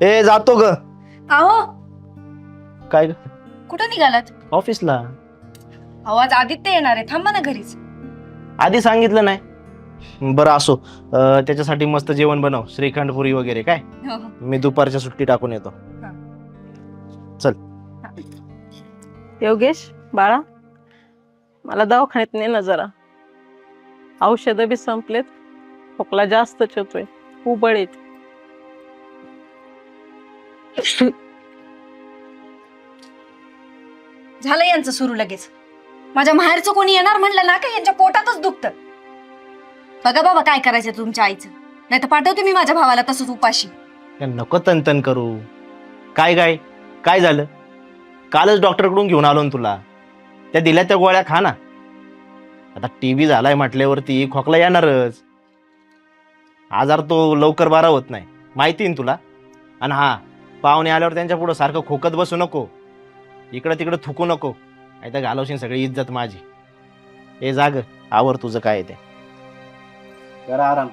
ए जातो ग. अहो काय ग? कुठं निघालात? ऑफिसला. आवाज आदित्य येणार आहे, थांबा ना घरीच. आधी सांगितलं नाही. बरं असो, त्याच्यासाठी मस्त जेवण बनव, श्रीखंड पुरी वगैरे. काय हो, हो. मी दुपारच्या सुट्टी टाकून येतो. चल. योगेश बाळा, मला दवाखान्यात ने ना जरा. औषधं बी संपलेत, खोकला जास्तच होतोय, उबळ येत. झालं यांचं सुरू लगेच. माझ्या माहेरचं कोणी येणार म्हणलं ना का यांच्या पोटातच दुखतं. बघा बाबा काय करायचं तुमच्या आईचं, नाही तर पाठवते मी माझ्या भावाला तसंच उपाशी. नको तन करू. काय काय काय झालं? कालच डॉक्टरकडून घेऊन आलो ना तुला. त्या दिल्या त्या गोळ्या खा ना. आता टीबी झालाय म्हटल्यावरती खोकला येणारच. आजार तो लवकर बरा होत नाही, माहिती ना तुला. आणि हा, पाहुणे आल्यावर त्यांच्या पुढं सारखं खोकत बसू नको, इकडं तिकडं थुकू नको, नाही तर घालवशील सगळी इज्जत माझी. हे जाग आवर तुझं काय ते. जरा आराम.